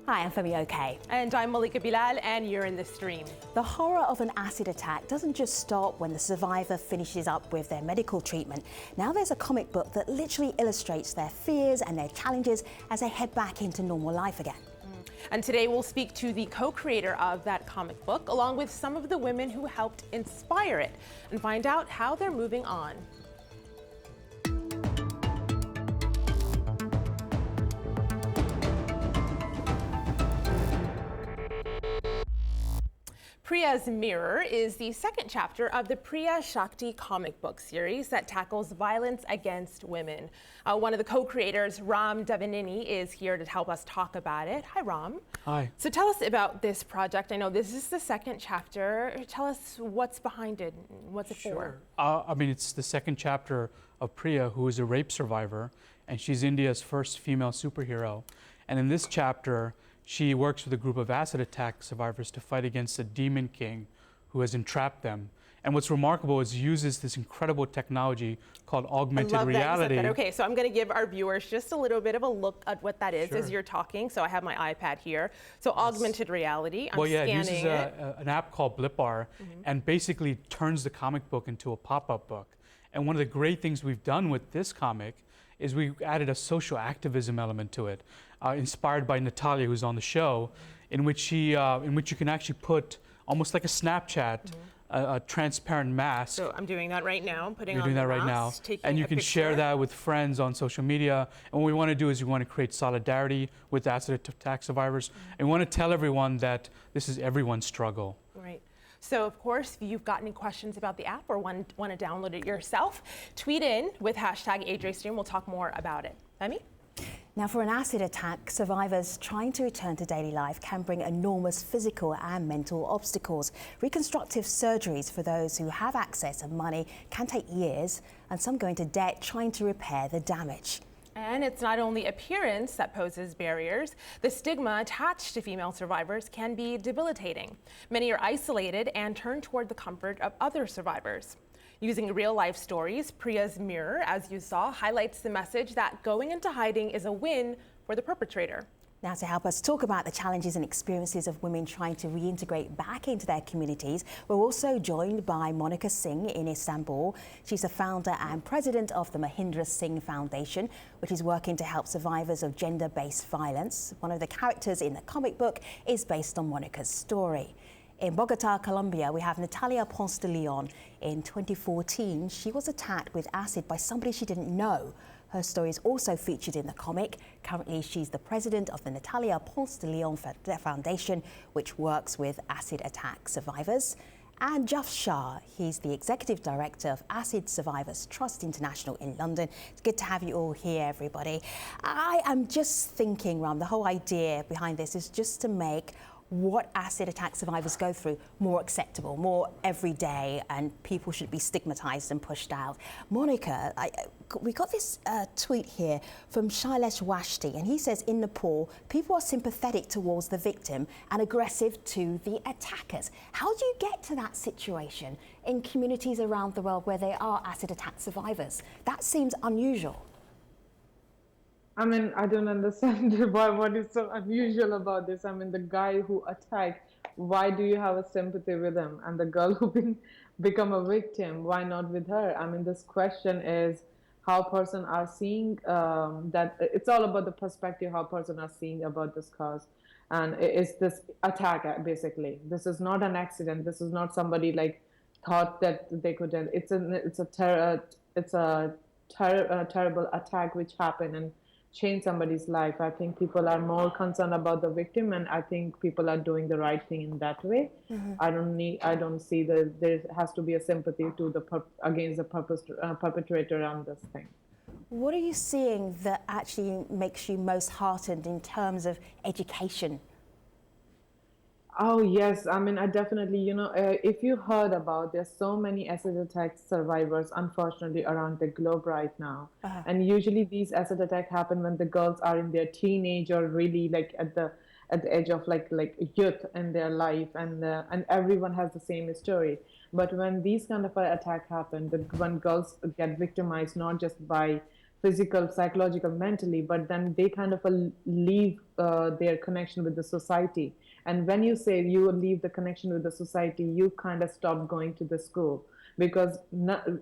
Hi, I'm Femi OK. And I'm Malika Bilal, and you're in the stream. The horror of an acid attack doesn't just stop when the survivor finishes up with their medical treatment. Now there's a comic book that literally illustrates their fears and their challenges as they head back into normal life again. And today we'll speak to the co-creator of that comic book, along with some of the women who helped inspire it, and find out how they're moving on. Priya's Mirror is the second chapter of the Priya Shakti comic book series that tackles violence against women. One of the co-creators, Ram Devanini, is here to help us talk about it. Hi, Ram. Hi. So tell us about this project. I know this is the second chapter. Tell us what's behind it. What's it for? I mean, it's the second chapter of Priya, who is a rape survivor, and she's India's first female superhero. And in this chapter, she works with a group of acid attack survivors to fight against a demon king who has entrapped them. And what's remarkable is uses this incredible technology called augmented reality. Okay, so I'm going to give our viewers just a little bit of a look at what that is Sure. as you're talking. So I have my iPad here. So augmented reality. I'm it scanning uses an app called Blipar and basically turns the comic book into a pop-up book. And one of the great things we've done with this comic is we added a social activism element to it, inspired by Natalia, who's on the show, in which you can actually put almost like a Snapchat, a transparent mask. So I'm doing that right now. I'm putting You're on doing that the right now, mask, and you a can share picture. that with friends on social media. And what we want to do is we want to create solidarity with acid attack survivors, and we want to tell everyone that this is everyone's struggle. Right. So, of course, if you've got any questions about the app or want to download it yourself, tweet in with hashtag AJStream. We'll talk more about it. Femi? Now, for an acid attack, survivors trying to return to daily life can bring enormous physical and mental obstacles. Reconstructive surgeries for those who have access and money can take years, and some go into debt trying to repair the damage. And it's not only appearance that poses barriers. The stigma attached to female survivors can be debilitating. Many are isolated and turn toward the comfort of other survivors. Using real-life stories, Priya's Mirror, as you saw, highlights the message that going into hiding is a win for the perpetrator. Now, to help us talk about the challenges and experiences of women trying to reintegrate back into their communities, we're also joined by Monica Singh in Istanbul. She's the founder and president of the Mahindra Singh Foundation, which is working to help survivors of gender-based violence. One of the characters in the comic book is based on Monica's story. In Bogota, Colombia, we have Natalia Ponce de Leon. In 2014, she was attacked with acid by somebody she didn't know. Her story is also featured in the comic. Currently, she's the president of the Natalia Ponce de Leon Foundation, which works with acid attack survivors. And Jaf Shah, he's the executive director of Acid Survivors Trust International in London. It's good to have you all here, everybody. I am just thinking, Ram, the whole idea behind this is just to make what acid attack survivors go through more acceptable, more everyday, and people should be stigmatized and pushed out. Monica, we got this tweet here from Shailesh Washti, and he says in Nepal, people are sympathetic towards the victim and aggressive to the attackers. How do you get to that situation in communities around the world where there are acid attack survivors? That seems unusual. I mean, I don't understand what is so unusual about this. I mean, the guy who attacked, why do you have a sympathy with him? And the girl who become a victim, why not with her? I mean, this question is how person are seeing that it's all about the perspective, how person are seeing about this cause. And it's this attack, basically. This is not an accident. This is not somebody like thought that they could. It's a terrible attack which happened and change somebody's life. I think people are more concerned about the victim, and I think people are doing the right thing in that way. I don't see that there has to be a sympathy to against the perpetrator on this thing. What are you seeing that actually makes you most heartened in terms of education? Oh, yes. I mean, I definitely, if you heard about, there's so many acid attack survivors, unfortunately, around the globe right now. And usually these acid attacks happen when the girls are in their teenage or really like at the edge of like youth in their life, and everyone has the same story. But when these kind of attack happen, when girls get victimized, not just by physical, psychological, mentally, but then they kind of leave their connection with the society. And when you say you will leave the connection with the society, you kind of stop going to the school, because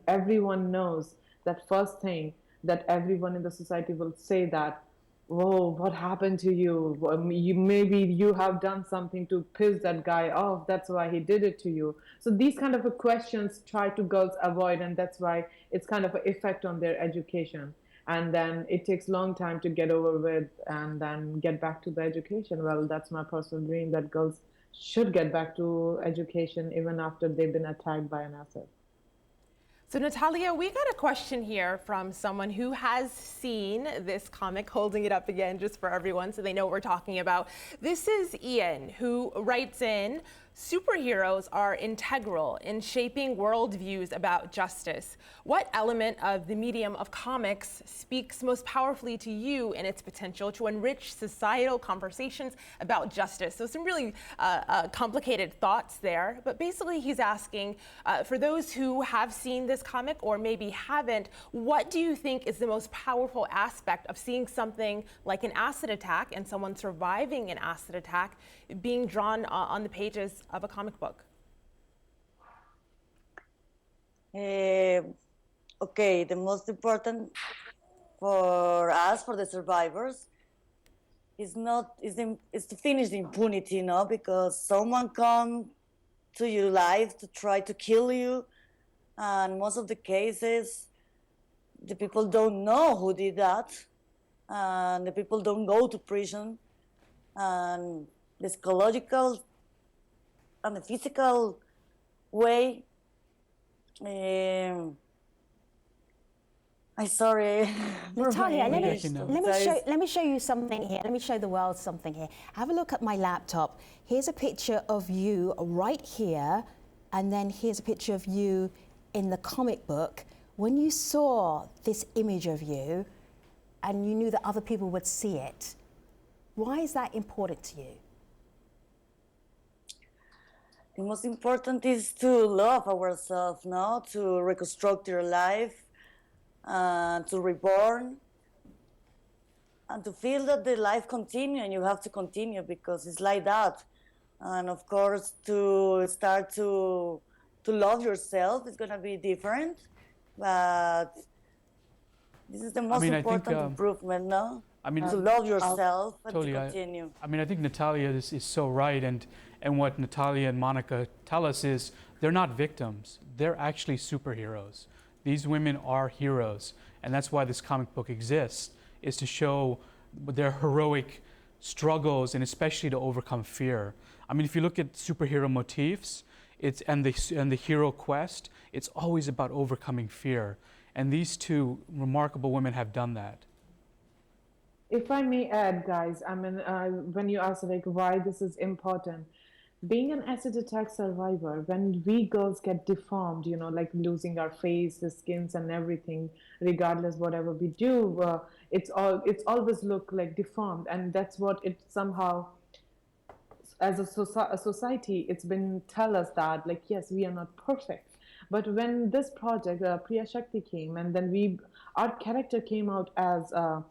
everyone knows that first thing that everyone in the society will say that, whoa, what happened to you? Maybe you have done something to piss that guy off. That's why he did it to you. So these kind of questions try to girls avoid, and that's why it's kind of an effect on their education. And then it takes a long time to get over with and then get back to the education. Well, that's my personal dream, that girls should get back to education even after they've been attacked by an acid. So Natalia, we got a question here from someone who has seen this comic, holding it up again just for everyone so they know what we're talking about. This is Ian, who writes in, superheroes are integral in shaping worldviews about justice. What element of the medium of comics speaks most powerfully to you in its potential to enrich societal conversations about justice? So some really complicated thoughts there, but basically he's asking, for those who have seen this comic or maybe haven't, what do you think is the most powerful aspect of seeing something like an acid attack and someone surviving an acid attack being drawn on the pages of a comic book? Okay, the most important for us, for the survivors, is to finish the impunity, you know, because someone come to your life to try to kill you, and most of the cases, the people don't know who did that, and the people don't go to prison, and the psychological and the physical way. I'm sorry. Natalia, let me show you something here. Let me show the world something here. Have a look at my laptop. Here's a picture of you right here, and then here's a picture of you in the comic book. When you saw this image of you, and you knew that other people would see it, why is that important to you? The most important is to love ourselves, no? To reconstruct your life, to reborn, and to feel that the life continues, and you have to continue because it's like that. And of course, to start to love yourself is going to be different, but this is the most important improvement, no? To love yourself and to continue. I think Natalia is so right, and what Natalia and Monica tell us is they're not victims. They're actually superheroes. These women are heroes, and that's why this comic book exists, is to show their heroic struggles and especially to overcome fear. I mean, if you look at superhero motifs, and the hero quest, it's always about overcoming fear. And these two remarkable women have done that. If I may add, guys, when you ask like why this is important, being an acid attack survivor, when we girls get deformed, you know, like losing our face, the skins and everything, regardless whatever we do, it's always look like deformed, and that's what it somehow, as a society, it's been tell us that like, yes, we are not perfect. But when this project, Priya Shakti came, and then our character came out as a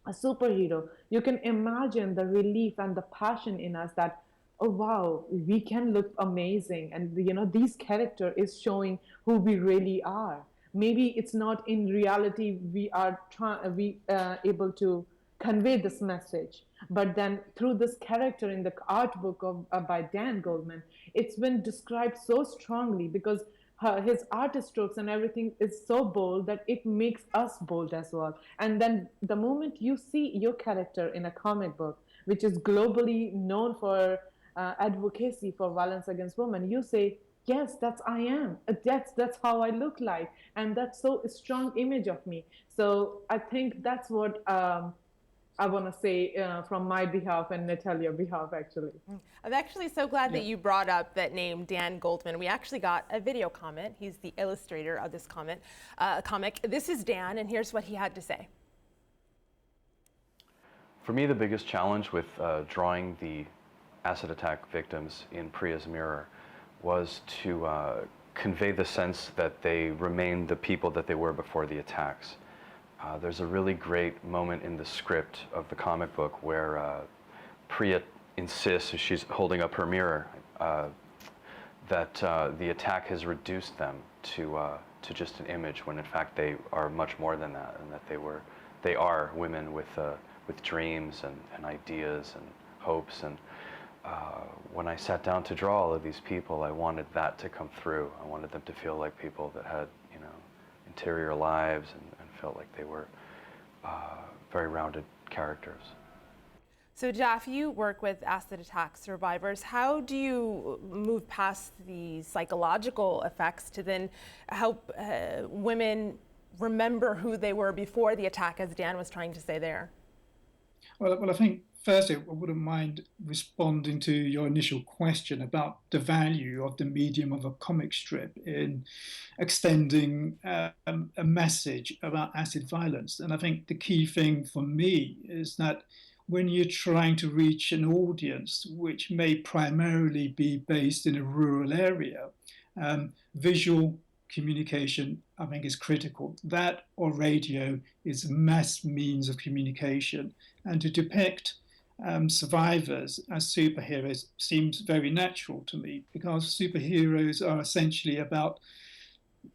superhero, you can imagine the relief and the passion in us that, oh wow, we can look amazing, and you know, this character is showing who we really are. Maybe it's not in reality we are able to convey this message, but then through this character in the art book by Dan Goldman, it's been described so strongly because his art strokes and everything is so bold that it makes us bold as well. And then the moment you see your character in a comic book, which is globally known for advocacy for violence against women, you say, yes, that's I am. That's how I look like, and that's so a strong image of me. So I think that's what I want to say from my behalf and Natalia's behalf, actually. I'm actually so glad that you brought up that name, Dan Goldman. We actually got a video comment. He's the illustrator of this comic. This is Dan, and here's what he had to say. For me, the biggest challenge with drawing the acid attack victims in Priya's mirror was to convey the sense that they remained the people that they were before the attacks. There's a really great moment in the script of the comic book where Priya insists, as she's holding up her mirror, that the attack has reduced them to just an image, when in fact they are much more than that, and that they are women with dreams and ideas and hopes. And when I sat down to draw all of these people, I wanted that to come through. I wanted them to feel like people that had, you know, interior lives and felt like they were very rounded characters. So Jaff, you work with acid attack survivors. How do you move past the psychological effects to then help women remember who they were before the attack, as Dan was trying to say there? Well, I think firstly, I wouldn't mind responding to your initial question about the value of the medium of a comic strip in extending a message about acid violence. And I think the key thing for me is that when you're trying to reach an audience which may primarily be based in a rural area, visual communication, I think, is critical. That or radio is a mass means of communication. And to depict survivors as superheroes seems very natural to me, because superheroes are essentially about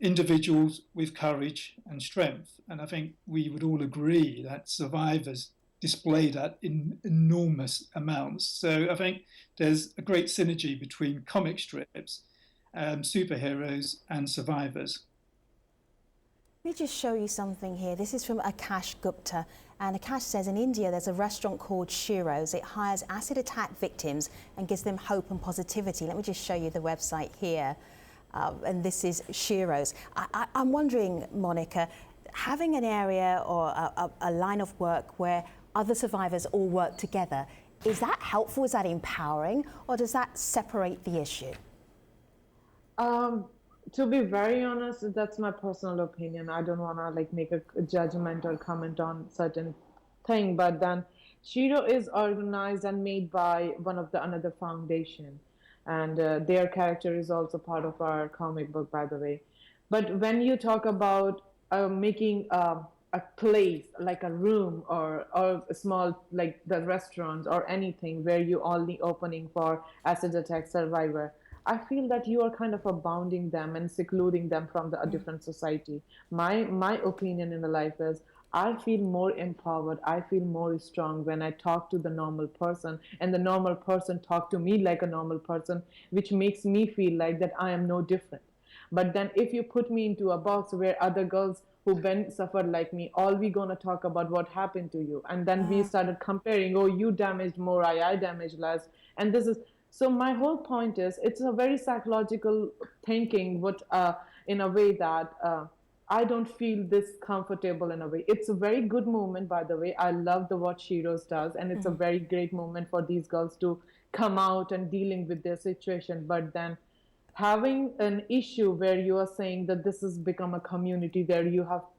individuals with courage and strength. And I think we would all agree that survivors display that in enormous amounts. So I think there's a great synergy between comic strips, superheroes and survivors. Let me just show you something here. This is from Akash Gupta. And Akash says in India there's a restaurant called Shiro's. It hires acid attack victims and gives them hope and positivity. Let me just show you the website here. And this is Shiro's. I'm wondering, Monica, having an area or a line of work where other survivors all work together, is that helpful? Is that empowering? Or does that separate the issue? To be very honest, that's my personal opinion. I don't want to like make a judgment or comment on certain thing, but then Shiro is organized and made by one of the another foundation, and their character is also part of our comic book, by the way. But when you talk about making a place like a room or a small, like the restaurants or anything where you only opening for acid attack survivor, I feel that you are kind of bounding them and secluding them from a different society. My opinion in the life is I feel more empowered, I feel more strong when I talk to the normal person, and the normal person talk to me like a normal person, which makes me feel like that I am no different. But then if you put me into a box where other girls who been suffered like me, all we gonna talk about what happened to you, and then we started comparing, oh, you damaged more, I damaged less, and this is. So my whole point is, it's a very psychological thinking, what in a way that I don't feel this comfortable in a way. It's a very good moment, by the way. I love what Shiro's does, and it's a very great moment for these girls to come out and dealing with their situation. But then having an issue where you are saying that this has become a community where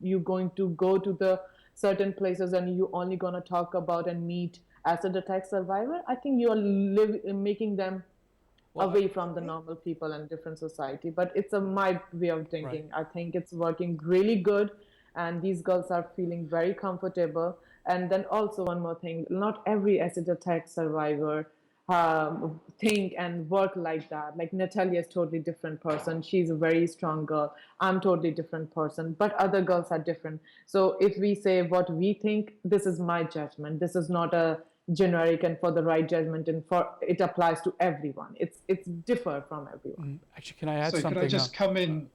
you're going to go to the certain places and you only gonna talk about and meet acid attack survivor, I think you are making them away from the normal people and different society. But it's my way of thinking. Right. I think it's working really good, and these girls are feeling very comfortable. And then also one more thing, not every acid attack survivor think and work like that. Like Natalia is totally different person. She's a very strong girl. I'm totally different person, but other girls are different. So if we say what we think, this is my judgment. This is not a generic and for the right judgment, and for it applies to everyone. It's differ from everyone. Actually, can I add something? Could I just come in?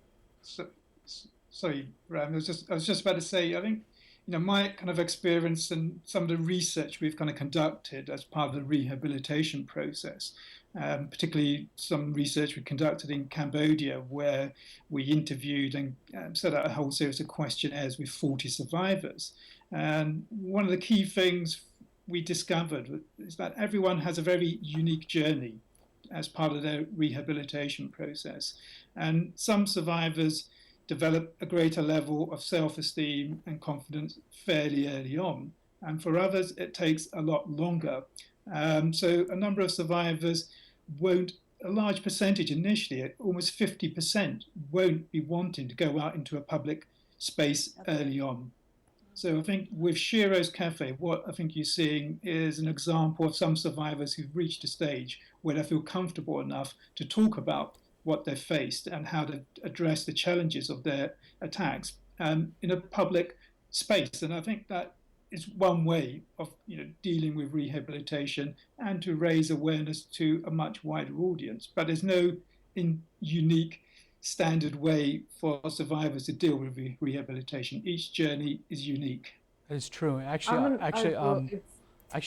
Sorry, Ram. I was just about to say, I think, you know, my kind of experience and some of the research we've kind of conducted as part of the rehabilitation process, particularly some research we conducted in Cambodia, where we interviewed and set out a whole series of questionnaires with 40 survivors. And one of the key things we discovered is that everyone has a very unique journey as part of their rehabilitation process. And some survivors develop a greater level of self-esteem and confidence fairly early on. And for others, it takes a lot longer. So a number of survivors won't, a large percentage initially, almost 50%, won't be wanting to go out into a public space early on. So I think with Shiro's Cafe, what I think you're seeing is an example of some survivors who've reached a stage where they feel comfortable enough to talk about what they've faced and how to address the challenges of their attacks in a public space. And I think that is one way of dealing with rehabilitation and to raise awareness to a much wider audience. But there's no unique standard way for survivors to deal with rehabilitation. Each journey is unique. That is true. Actually,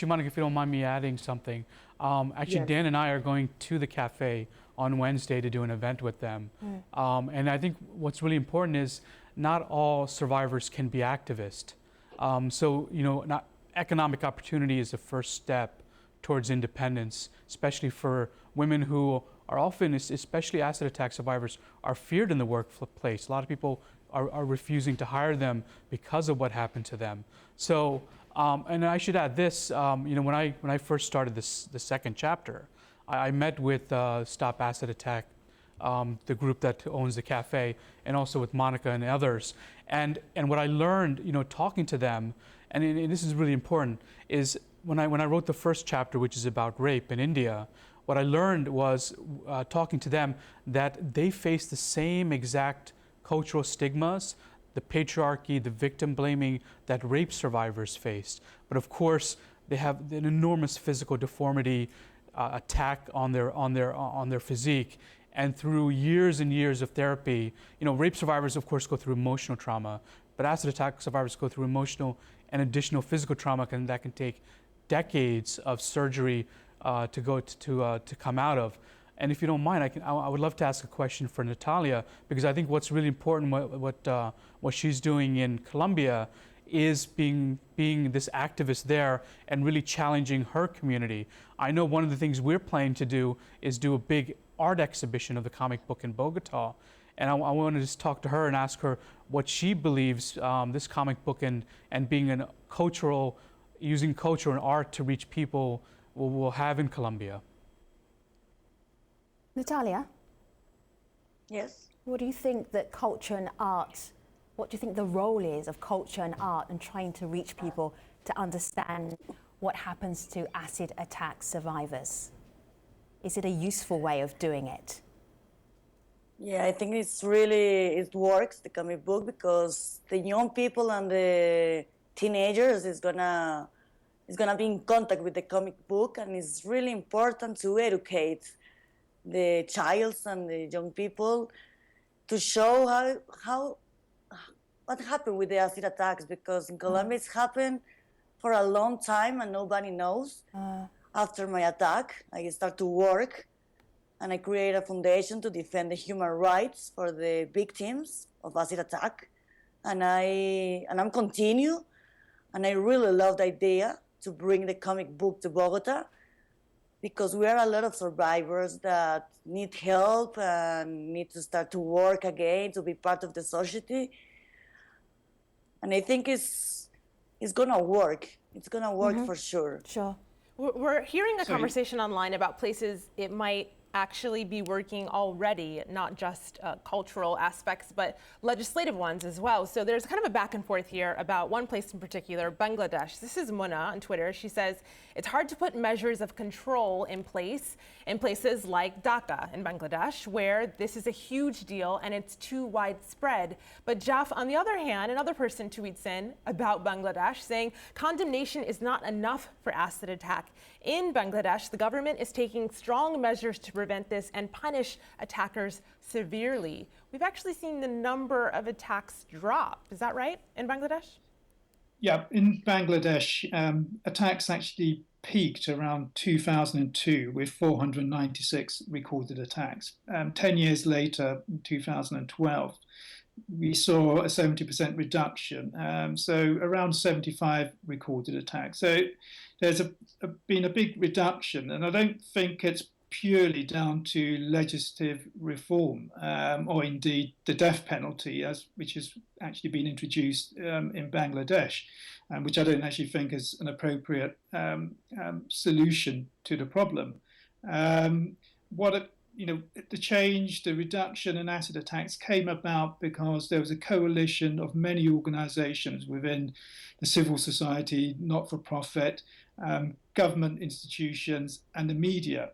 Monica, if you don't mind me adding something, Yes. Dan and I are going to the cafe on Wednesday to do an event with them. And I think what's really important is not all survivors can be activists. Not economic opportunity is the first step towards independence, especially for women who are often, especially acid attack survivors, are feared in the workplace. A lot of people are refusing to hire them because of what happened to them. So, and I should add this, when I first started the second chapter, I met with Stop Acid Attack, the group that owns the cafe, and also with Monica and others. And what I learned, talking to them, and this is really important, is when I wrote the first chapter, which is about rape in India, what I learned was talking to them that they face the same exact cultural stigmas, the patriarchy, the victim blaming that rape survivors faced. But of course, they have an enormous physical deformity attack on their physique. And through years and years of therapy, rape survivors, of course, go through emotional trauma, but acid attack survivors go through emotional and additional physical trauma that can take decades of surgery to come out of. And if you don't mind, I would love to ask a question for Natalia, because I think what's really important, what she's doing in Colombia, is being this activist there and really challenging her community. I know one of the things we're planning to do is do a big art exhibition of the comic book in Bogota. And I want to just talk to her and ask her what she believes this comic book and being using culture and art to reach people will have in Colombia. Natalia? Yes. What do you think that culture and art, what do you think the role is of culture and art in trying to reach people to understand what happens to acid attack survivors? Is it a useful way of doing it? Yeah, I think it works, the comic book, because the young people and the teenagers is gonna be in contact with the comic book, and it's really important to educate the child and the young people to show what happened with the acid attacks, because in Colombia it's happened for a long time and nobody knows. After my attack, I start to work and I create a foundation to defend the human rights for the victims of acid attack. And I'm continue, and I really love the idea to bring the comic book to Bogota, because we are a lot of survivors that need help and need to start to work again, to be part of the society. And I think it's gonna work. It's gonna work for sure. Sure. We're hearing a conversation online about places it might actually be working already, not just cultural aspects, but legislative ones as well. So there's kind of a back and forth here about one place in particular, Bangladesh. This is Mona on Twitter. She says, it's hard to put measures of control in place in places like Dhaka in Bangladesh, where this is a huge deal and it's too widespread. But Jaff, on the other hand, another person tweets in about Bangladesh saying, condemnation is not enough for acid attack. In Bangladesh, the government is taking strong measures to prevent this and punish attackers severely. We've actually seen the number of attacks drop. Is that right, in Bangladesh? Yeah, in Bangladesh, attacks actually peaked around 2002 with 496 recorded attacks. 10 years later, in 2012, we saw a 70% reduction, so around 75 recorded attacks. So there's been a big reduction, and I don't think it's purely down to legislative reform or indeed the death penalty, which has actually been introduced in Bangladesh, which I don't actually think is an appropriate solution to the problem. What the change, the reduction in acid attacks came about because there was a coalition of many organizations within the civil society, not-for-profit, government institutions, and the media.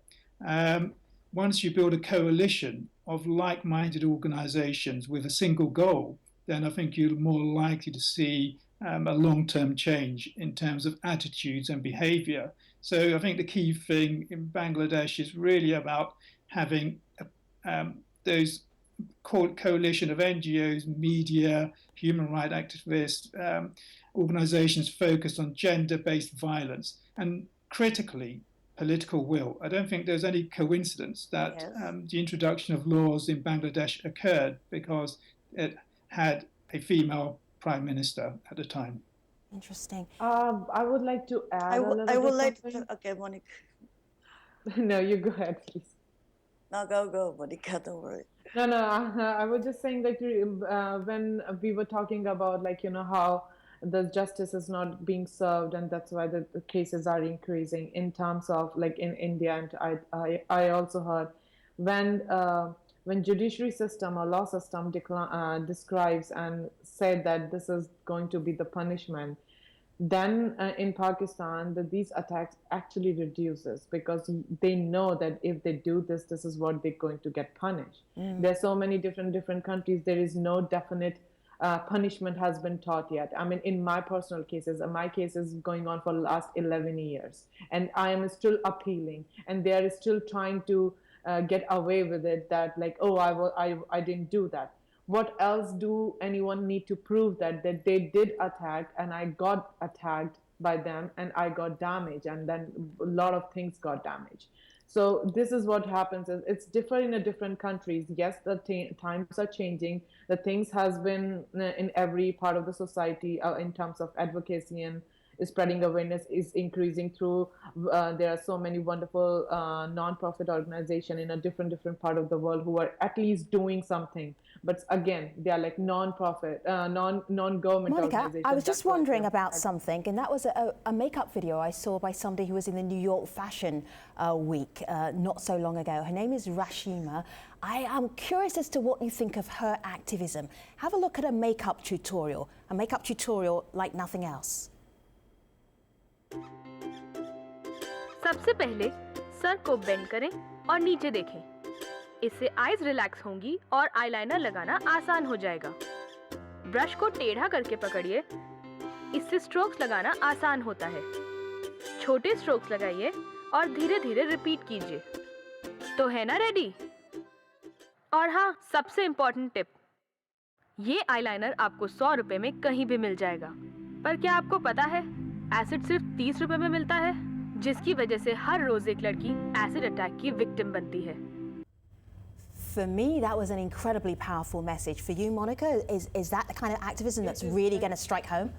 Once you build a coalition of like-minded organizations with a single goal, then I think you're more likely to see a long-term change in terms of attitudes and behavior. So I think the key thing in Bangladesh is really about having those coalition of NGOs, media, human rights activists, organizations focused on gender-based violence, and critically, political will. I don't think there's any coincidence that the introduction of laws in Bangladesh occurred because it had a female prime minister at the time. Interesting. I would like to add I would like to, okay, Monica. No, you go ahead, please. No, go, Monica, don't worry. No, I was just saying that when we were talking about how the justice is not being served, and that's why the cases are increasing in terms of in India, and I also heard when judiciary system or law system describes and said that this is going to be the punishment, then in Pakistan these attacks actually reduces because they know that if they do this, this is what they're going to get punished. There are so many different countries. There is no definite punishment has been taught yet. I mean, in my personal cases, my case is going on for the last 11 years, and I am still appealing, and they are still trying to get away with it. That I didn't do that. What else do anyone need to prove that they did attack and I got attacked by them and I got damaged, and then a lot of things got damaged. So this is what happens. It's different in different countries. Yes, the times are changing. The things has been in every part of the society in terms of advocacy and spreading awareness is increasing through. There are so many wonderful non-profit organizations in a different part of the world who are at least doing something. But again, they are like non-profit, non-government organizations. I was just wondering about something, and that was a makeup video I saw by somebody who was in the New York Fashion Week not so long ago. Her name is Rashima. I am curious as to what you think of her activism. Have a look at a makeup tutorial like nothing else. सबसे पहले sir को bend करें और नीचे देखें। इससे eyes relax होंगी और आईलाइनर लगाना आसान हो जाएगा। ब्रश को टेढ़ा करके पकड़िए, इससे स्ट्रोक्स लगाना आसान होता है। छोटे स्ट्रोक्स लगाइए और धीरे-धीरे रिपीट कीजिए। तो है ना रेडी? और हाँ, सबसे इम्पोर्टेंट टिप, ये आईलाइनर आपको 100 रुपए में कहीं भी मिल जाएगा। पर क्या आपको पता है, एसिड सिर्फ 30 रुपए में मिलता है, जिसकी वजह से हर रोज एक लड़की एसिड अटैक की विक्टिम बनती है। For me, that was an incredibly powerful message. For you, Monica, is that the kind of activism that's really going to strike home?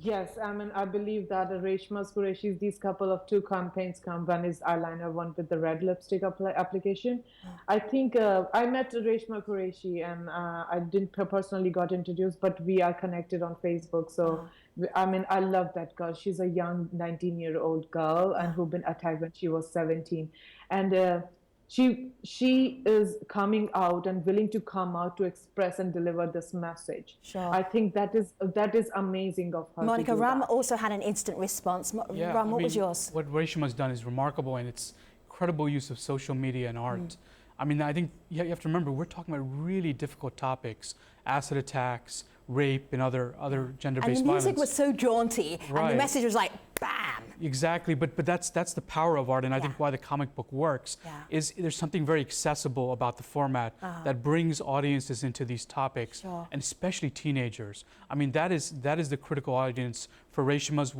Yes, I mean, I believe that Reshma Qureshi's these couple of 2 campaigns come. One is eyeliner, one with the red lipstick application. I think I met Reshma Qureshi and I didn't personally got introduced, but we are connected on Facebook. So, I mean, I love that girl. She's a young 19-year-old girl and who'd been attacked when she was 17. And she is coming out and willing to come out to express and deliver this message. Sure. I think that is amazing of her. Monica, Ram also had an instant response. Ram, what was yours? What Reshma's done is remarkable, and it's incredible use of social media and art. I mean, I think you have to remember, we're talking about really difficult topics: acid attacks, rape, and other gender-based violence. And the music was so jaunty, right. And the message was like, bam! Exactly, but that's the power of art, and I think why the comic book works is there's something very accessible about the format that brings audiences into these topics, and especially teenagers. I mean, that is the critical audience for Reshma's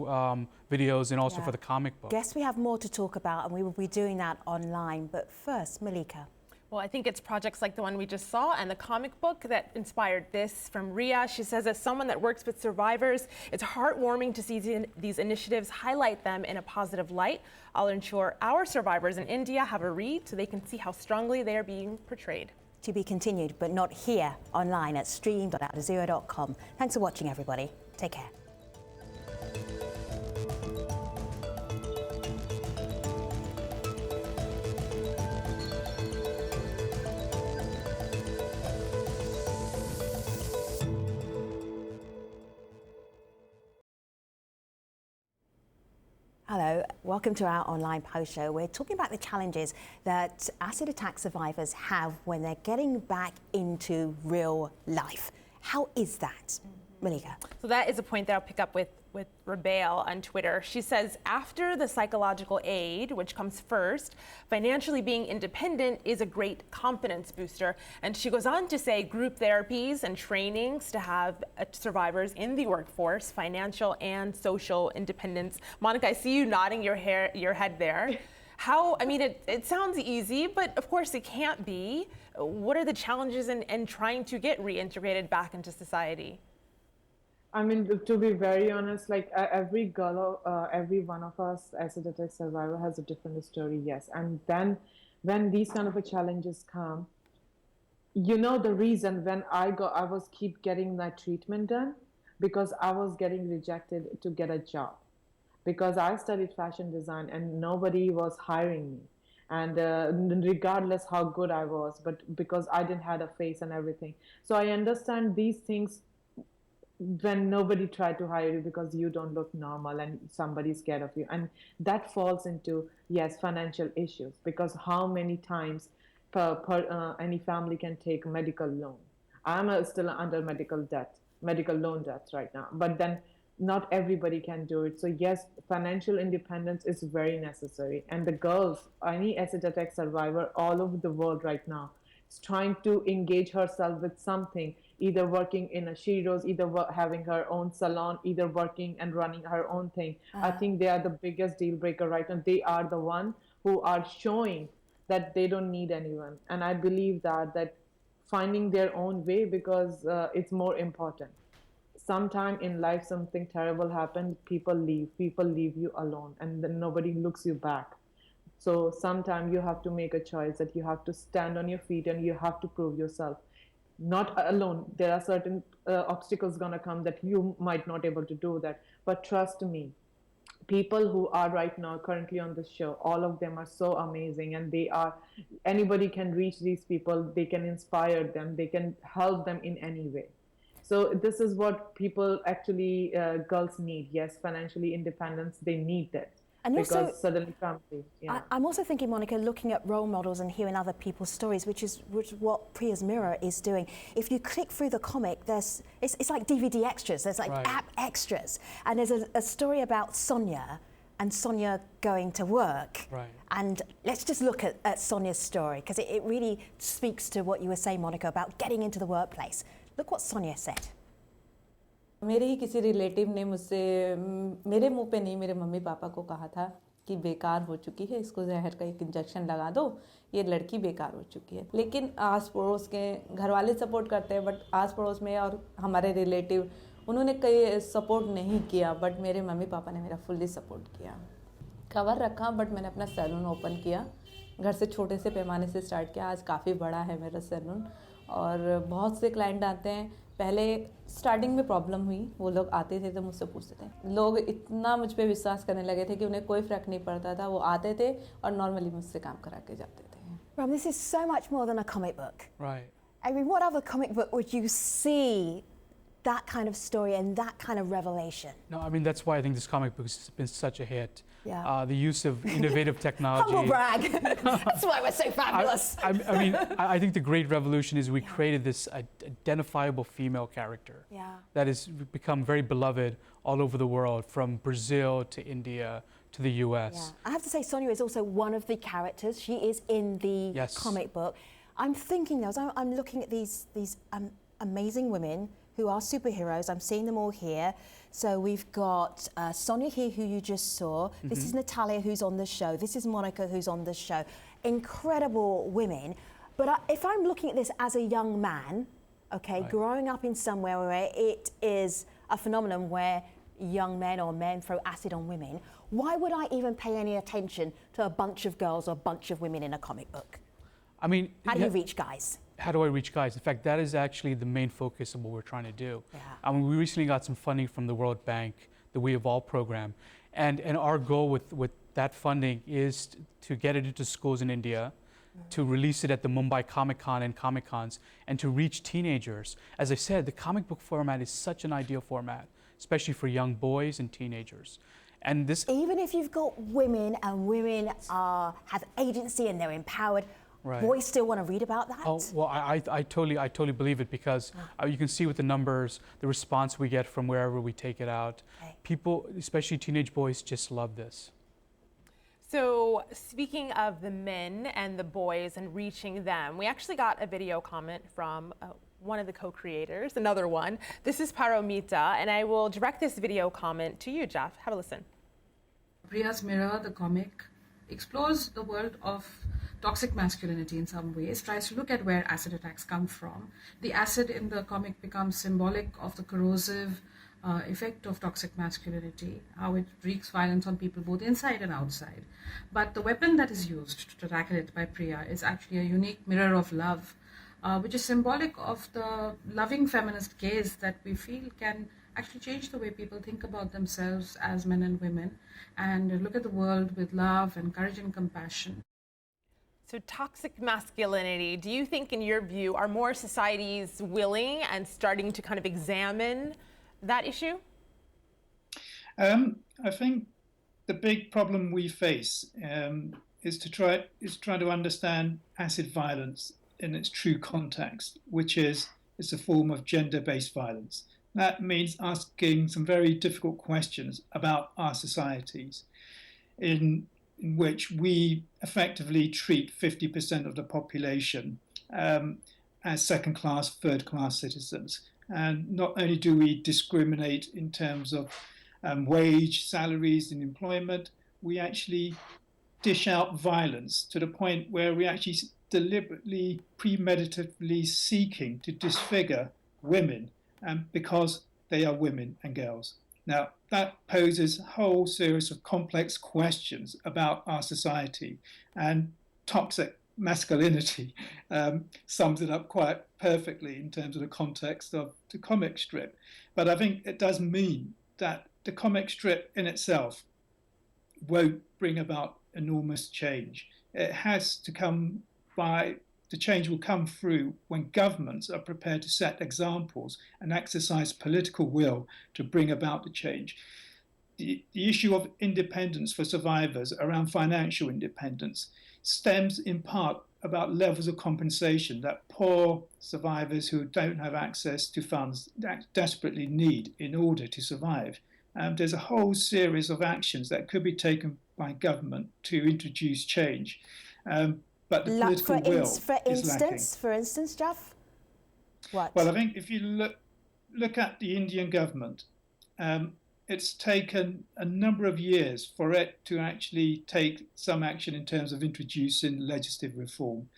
videos and also for the comic book. Guess we have more to talk about, and we will be doing that online. But first, Malika. Well, I think it's projects like the one we just saw and the comic book that inspired this from Ria. She says, as someone that works with survivors, it's heartwarming to see these initiatives highlight them in a positive light. I'll ensure our survivors in India have a read so they can see how strongly they are being portrayed. To be continued, but not here, online at stream.aljazeera.com. Thanks for watching, everybody. Take care. Hello, welcome to our online post show. We're talking about the challenges that acid attack survivors have when they're getting back into real life. How is that, Malika? So that is a point that I'll pick up with Rabail on Twitter. She says, after the psychological aid, which comes first, financially being independent is a great confidence booster. And she goes on to say group therapies and trainings to have survivors in the workforce, financial and social independence. Monica, I see you nodding your head there. How, I mean, it sounds easy, but of course it can't be. What are the challenges in trying to get reintegrated back into society? I mean, to be very honest, like every girl, every one of us acid attack survivor has a different story, yes. And then when these kind of challenges come, you know, the reason when I was keep getting my treatment done because I was getting rejected to get a job because I studied fashion design and nobody was hiring me. And regardless how good I was, but because I didn't have a face and everything. So I understand these things when nobody tried to hire you because you don't look normal and somebody's scared of you. And that falls into, yes, financial issues, because how many times any family can take medical loan? I'm still under medical loan debt right now, but then not everybody can do it. So yes, financial independence is very necessary. And the girls, any acid attack survivor all over the world right now, is trying to engage herself with something, either working in a Shiro's, either having her own salon, either working and running her own thing. I think they are the biggest deal breaker right now. They are the one who are showing that they don't need anyone. And I believe that finding their own way, because it's more important. Sometime in life, something terrible happened, people leave you alone, and then nobody looks you back. So sometimes you have to make a choice that you have to stand on your feet and you have to prove yourself. Not alone. There are certain obstacles gonna come that you might not able to do that. But trust me, people who are right now currently on the show, all of them are so amazing, and anybody can reach these people. They can inspire them. They can help them in any way. So this is what people actually, girls need. Yes, financially independence, they need that. And because also, suddenly family. Yeah. I'm also thinking, Monica, looking at role models and hearing other people's stories, which is what Priya's Mirror is doing. If you click through the comic, it's like DVD extras. There's like app extras, and there's a story about Sonia and Sonia going to work. Right. And let's just look at Sonia's story, because it really speaks to what you were saying, Monica, about getting into the workplace. Look what Sonia said. मेरे ही किसी relative ने मुझसे, मेरे मुंह पे नहीं, मेरे mummy papa को कहा था कि बेकार हो चुकी है, इसको जहर का एक इंजेक्शन लगा दो, ये लड़की बेकार हो चुकी है. लेकिन आस पड़ोस के घर वाले सपोर्ट करते हैं, बट आस पड़ोस में और हमारे रिलेटिव उन्होंने कई सपोर्ट नहीं किया, बट मेरे मम्मी पापा ने मेरा फुल्ली सपोर्ट किया. कवर रखा, बट मैंने अपना सैलून ओपन किया. घर से छोटे से पैमाने से स्टार्ट किया. आज काफ़ी बड़ा है मेरा सैलून और बहुत से क्लाइंट आते हैं. पहले स्टार्टिंग में प्रॉब्लम हुई, वो लोग आते थे तो मुझसे पूछते थे. लोग इतना मुझ पे विश्वास करने लगे थे कि उन्हें कोई फ़र्क नहीं पड़ता था. वो आते थे और नॉर्मली मुझसे काम करा के जाते थे. Ram, this is so much more than a comic book. Right. I mean, what other comic book would you see that kind of story and that kind of revelation? No, I mean, that's why I think this comic book has been such a hit. Yeah. The use of innovative technology. Humble brag. That's why we're so fabulous. I mean, I think the great revolution is we created this identifiable female character that has become very beloved all over the world, from Brazil to India to the US. Yeah. I have to say, Sonia is also one of the characters. She is in the comic book. I'm thinking, as I'm looking at these amazing women who are superheroes. I'm seeing them all here. So we've got Sonia here, who you just saw. This is Natalia, who's on the show. This is Monica, who's on the show. Incredible women. But if I'm looking at this as a young man, okay, growing up in somewhere where it is a phenomenon where young men or men throw acid on women, why would I even pay any attention to a bunch of girls or a bunch of women in a comic book? I mean, how do you reach guys? How do I reach guys? In fact, that is actually the main focus of what we're trying to do. Yeah. I mean, we recently got some funding from the World Bank, the We Evolve program, and our goal with that funding is to get it into schools in India, to release it at the Mumbai Comic-Con and Comic-Cons, and to reach teenagers. As I said, the comic book format is such an ideal format, especially for young boys and teenagers. And this, Even if you've got women and women have agency and they're empowered, Right. boys still want to read about that? oh, well, I totally believe it, because you can see with the numbers, the response we get from wherever we take it out. Okay. People, especially teenage boys, just love this. So speaking of the men and the boys and reaching them, we actually got a video comment from one of the co-creators, another one. This is Paromita, and I will direct this video comment to you, Jeff. Have a listen. Priya's Mirror, the comic, explores the world of toxic masculinity in some ways, tries to look at where acid attacks come from. The acid in the comic becomes symbolic of the corrosive effect of toxic masculinity, how it wreaks violence on people both inside and outside. But the weapon that is used to tackle it by Priya is actually a unique mirror of love, which is symbolic of the loving feminist gaze that we feel can actually change the way people think about themselves as men and women, and look at the world with love and courage and compassion. So toxic masculinity, do you think, in your view, are more societies willing and starting to kind of examine that issue? I think the big problem we face is trying to understand acid violence in its true context, which is it's a form of gender-based violence. That means asking some very difficult questions about our societies, in which we effectively treat 50% of the population as second-class, third-class citizens. And not only do we discriminate in terms of wage, salaries, and employment, we actually dish out violence to the point where we actually deliberately, premeditatively seeking to disfigure women because they are women and girls. Now, that poses a whole series of complex questions about our society, and toxic masculinity sums it up quite perfectly in terms of the context of the comic strip. But I think it does mean that the comic strip in itself won't bring about enormous change. It has to come by, the change will come through when governments are prepared to set examples and exercise political will to bring about the change. The issue of independence for survivors around financial independence stems in part about levels of compensation that poor survivors who don't have access to funds desperately need in order to survive. There's a whole series of actions that could be taken by government to introduce change. But the political will is lacking. For instance, Jeff? What? Well, I think if you look at the Indian government, it's taken a number of years for it to actually take some action in terms of introducing legislative reform.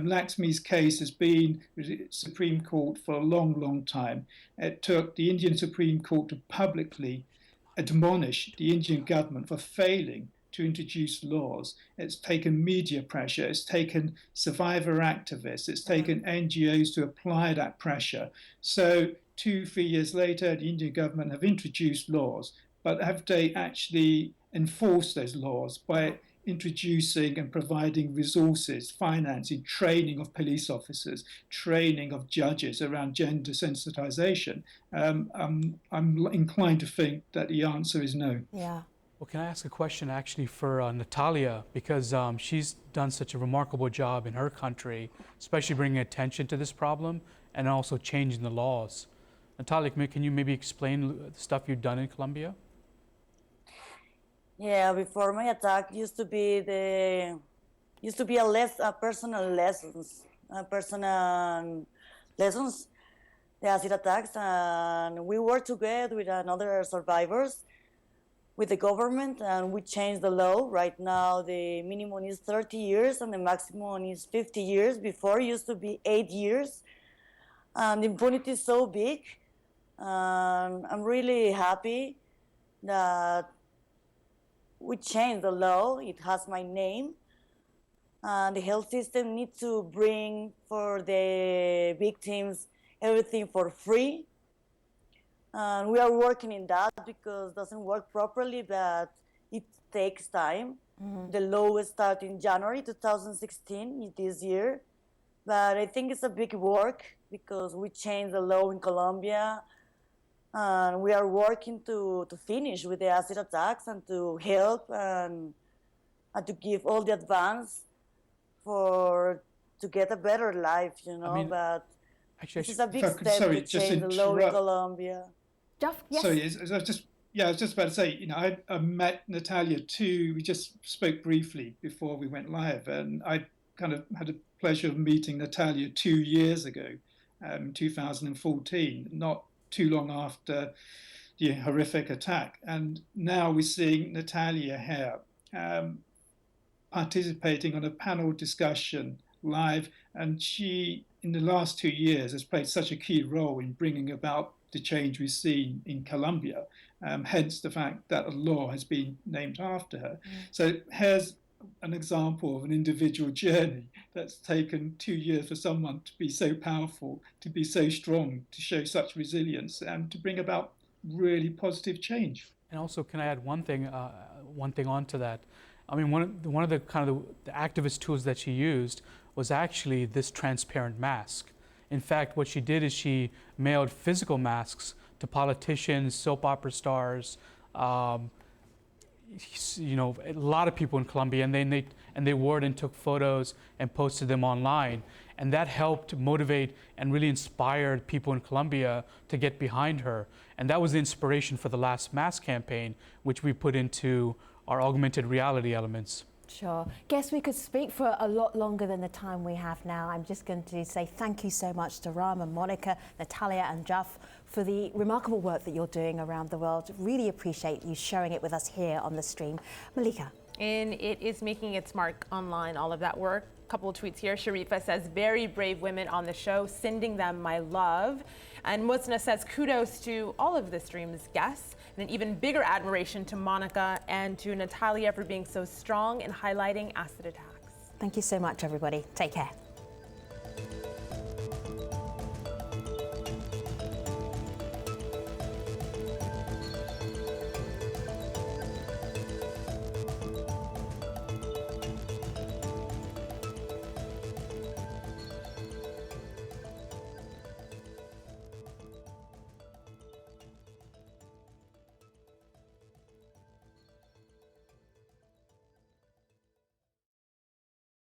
Lakshmi's case has been with the Supreme Court for a long, long time. It took the Indian Supreme Court to publicly admonish the Indian government for failing to introduce laws. It's taken media pressure, it's taken survivor activists, it's taken NGOs to apply that pressure. So 2-3 years later, the Indian government have introduced laws, but have they actually enforced those laws by introducing and providing resources, financing, training of police officers, training of judges around gender sensitization? I'm inclined to think that the answer is no. Yeah. Well, can I ask a question actually for Natalia, because she's done such a remarkable job in her country, especially bringing attention to this problem and also changing the laws. Natalia, can you maybe explain the stuff you've done in Colombia? Yeah, before my attack used to be a personal lessons, the acid attacks, and we worked together with another survivors, with the government, and we changed the law. Right now, the minimum is 30 years and the maximum is 50 years. Before, it used to be 8 years. And the impunity is so big. I'm really happy that we changed the law. It has my name. And the health system needs to bring for the victims everything for free. And we are working in that because it doesn't work properly, but it takes time. The law started in January 2016, this year. But I think it's a big work because we changed the law in Colombia. And we are working to finish with the acid attacks and to help and to give all the advance to get a better life, you know. I mean, but actually, this is a big if I could, step sorry, to just change the law in interrupt. Colombia. Jeff, yes. Sorry, I was just about to say, you know, I met Natalia too. We just spoke briefly before we went live, and I kind of had the pleasure of meeting Natalia 2 years ago, 2014, not too long after the horrific attack. And now we're seeing Natalia here participating on a panel discussion live, and she, in the last 2 years, has played such a key role in bringing about the change we've seen in Colombia, hence the fact that a law has been named after her. So here's an example of an individual journey that's taken 2 years for someone to be so powerful, to be so strong, to show such resilience, and to bring about really positive change. And also, can I add one thing onto that? I mean, one of the kind of the activist tools that she used was actually this transparent mask. In fact, what she did is she mailed physical masks to politicians, soap opera stars, you know, a lot of people in Colombia, and they wore it and took photos and posted them online, and that helped motivate and really inspired people in Colombia to get behind her, and that was the inspiration for the last mask campaign, which we put into our augmented reality elements. Sure. Guess we could speak for a lot longer than the time we have now. I'm just going to say thank you so much to Ram and Monica, Natalia and Jeff for the remarkable work that you're doing around the world. Really appreciate you sharing it with us here on the stream. Malika. And it is making its mark online, all of that work. A couple of tweets here. Sharifa says, very brave women on the show, sending them my love. And Musna says, kudos to all of the stream's guests. And an even bigger admiration to Monica and to Natalia for being so strong in highlighting acid attacks. Thank you so much, everybody. Take care.